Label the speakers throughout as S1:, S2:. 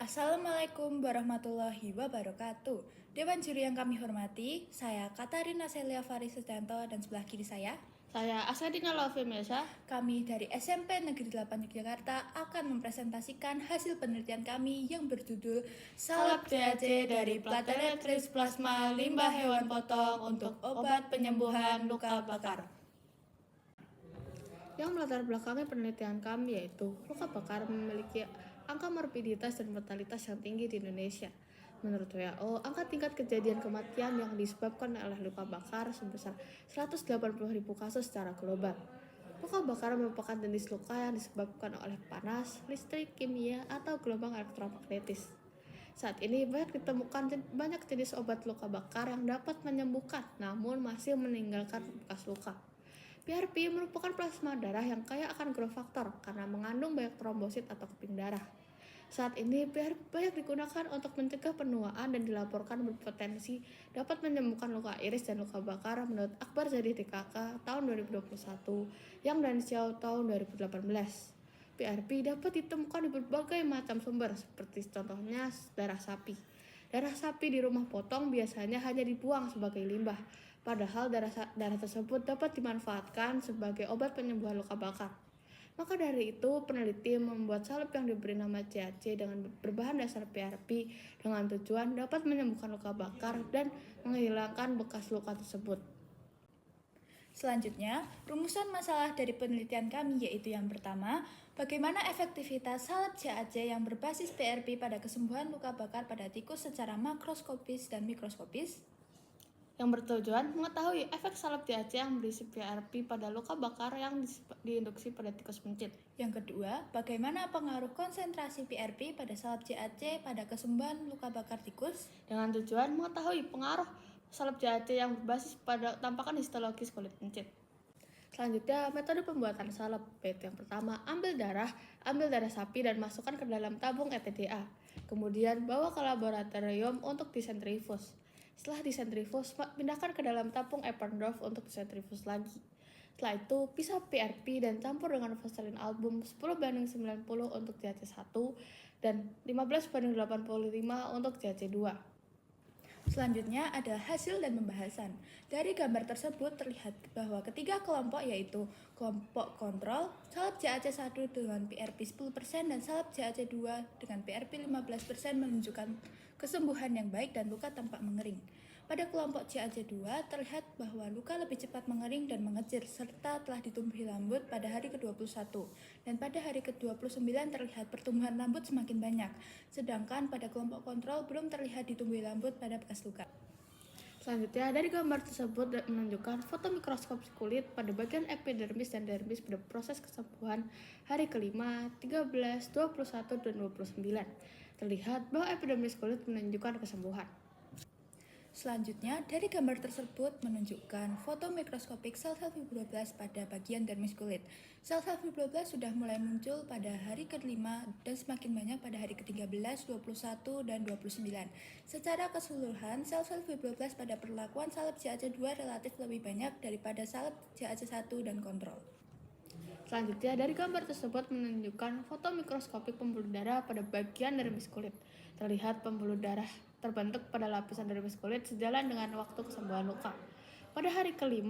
S1: Assalamualaikum warahmatullahi wabarakatuh. Dewan juri yang kami hormati, saya Katarina Celia Farisutanto dan sebelah kiri saya,
S2: Saya Asadina Lovemesa.
S1: kami dari SMP Negeri 8 Yogyakarta akan mempresentasikan hasil penelitian kami yang berjudul Salep CAC dari platelet plasma limbah hewan potong untuk obat penyembuhan luka bakar.
S2: Yang melatar belakangi penelitian kami yaitu luka bakar memiliki angka morbiditas dan mortalitas yang tinggi di Indonesia. Menurut WHO, angka tingkat kejadian kematian yang disebabkan oleh luka bakar sebesar 180.000 kasus secara global. Luka bakar merupakan jenis luka yang disebabkan oleh panas, listrik, kimia, atau gelombang elektromagnetis. Saat ini banyak jenis obat luka bakar yang dapat menyembuhkan, namun masih meninggalkan bekas luka. PRP merupakan plasma darah yang kaya akan growth factor karena mengandung banyak trombosit atau keping darah. Saat ini PRP banyak digunakan untuk mencegah penuaan dan dilaporkan berpotensi dapat menyembuhkan luka iris dan luka bakar menurut Akbar Jadi TKK tahun 2021 yang dan Xiao tahun 2018. PRP dapat ditemukan di berbagai macam sumber seperti contohnya darah sapi. Darah sapi di rumah potong biasanya hanya dibuang sebagai limbah, padahal darah tersebut dapat dimanfaatkan sebagai obat penyembuhan luka bakar. Maka dari itu, peneliti membuat salep yang diberi nama CAC dengan berbahan dasar PRP dengan tujuan dapat menyembuhkan luka bakar dan menghilangkan bekas luka tersebut.
S1: Selanjutnya, rumusan masalah dari penelitian kami yaitu yang pertama, bagaimana efektivitas salep CAC yang berbasis PRP pada kesembuhan luka bakar pada tikus secara makroskopis dan mikroskopis.
S2: Yang bertujuan mengetahui efek salep CAC yang berisi PRP pada luka bakar yang diinduksi pada tikus mencit.
S1: Yang kedua, bagaimana pengaruh konsentrasi PRP pada salep CAC pada kesembuhan luka bakar tikus.
S2: Dengan tujuan mengetahui pengaruh salep CAC yang berbasis pada tampakan histologis kulit mencit. Selanjutnya, metode pembuatan salep, yaitu yang pertama, ambil darah sapi dan masukkan ke dalam tabung ETDA. Kemudian, bawa ke laboratorium untuk disentrifus. Setelah disentrifus, pindahkan ke dalam tabung Eppendorf untuk disentrifus lagi. Setelah itu, pisah PRP dan campur dengan Vaseline album 10:90 untuk CAC1 dan 15:85 untuk CAC2.
S1: Selanjutnya adalah hasil dan pembahasan. Dari gambar tersebut terlihat bahwa ketiga kelompok yaitu kelompok kontrol, salep CAC1 dengan PRP 10% dan salep CAC2 dengan PRP 15% menunjukkan kesembuhan yang baik dan luka tampak mengering. Pada kelompok CAC2 terlihat bahwa luka lebih cepat mengering dan mengecil serta telah ditumbuhi rambut pada hari ke-21 dan pada hari ke-29 terlihat pertumbuhan rambut semakin banyak, sedangkan pada kelompok kontrol belum terlihat ditumbuhi rambut pada bekas luka.
S2: Selanjutnya, dari gambar tersebut menunjukkan foto mikroskopis kulit pada bagian epidermis dan dermis pada proses kesembuhan hari ke-5, 13, 21, dan 29. Terlihat bahwa epidermis kulit menunjukkan kesembuhan.
S1: Selanjutnya, dari gambar tersebut menunjukkan foto mikroskopik sel-sel fibroblast pada bagian dermis kulit. Sel-sel fibroblast sudah mulai muncul pada hari ke-5 dan semakin banyak pada hari ke-13, 21, dan 29. Secara keseluruhan, sel-sel fibroblast pada perlakuan salep CAC2 relatif lebih banyak daripada salep CAC1 dan kontrol.
S2: Selanjutnya, dari gambar tersebut menunjukkan foto mikroskopik pembuluh darah pada bagian dermis kulit. Terlihat pembuluh darah terbentuk pada lapisan dermis kulit sejalan dengan waktu kesembuhan luka. Pada hari ke-5,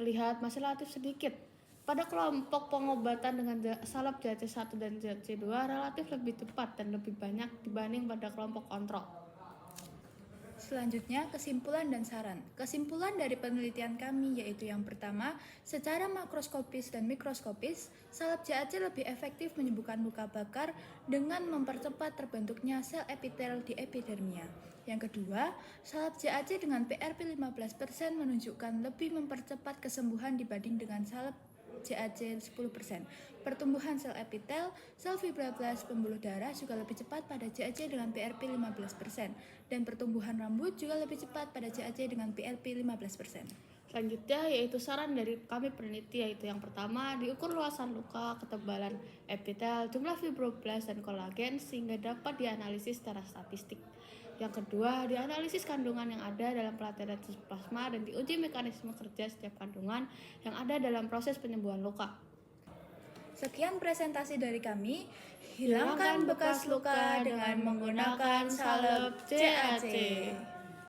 S2: terlihat masih relatif sedikit. Pada kelompok pengobatan dengan salep CAC1 dan CAC2 relatif lebih cepat dan lebih banyak dibanding pada kelompok kontrol.
S1: Selanjutnya, kesimpulan dan saran. Kesimpulan dari penelitian kami yaitu yang pertama, secara makroskopis dan mikroskopis, salep CAC lebih efektif menyembuhkan luka bakar dengan mempercepat terbentuknya sel epitel di epidermia. Yang kedua, salep CAC dengan PRP 15% menunjukkan lebih mempercepat kesembuhan dibanding dengan salep CAC 10%. Pertumbuhan sel epitel, sel fibroblast pembuluh darah juga lebih cepat pada CAC dengan PRP 15% dan pertumbuhan rambut juga lebih cepat pada CAC dengan PRP 15%.
S2: Selanjutnya yaitu saran dari kami peneliti, yaitu yang pertama, diukur luasan luka, ketebalan epitel, jumlah fibroblast dan kolagen sehingga dapat dianalisis secara statistik. Yang kedua, dianalisis kandungan yang ada dalam platelet plasma dan diuji mekanisme kerja setiap kandungan yang ada dalam proses penyembuhan luka.
S1: Sekian presentasi dari kami. Hilangkan bekas luka dengan menggunakan salep CAC.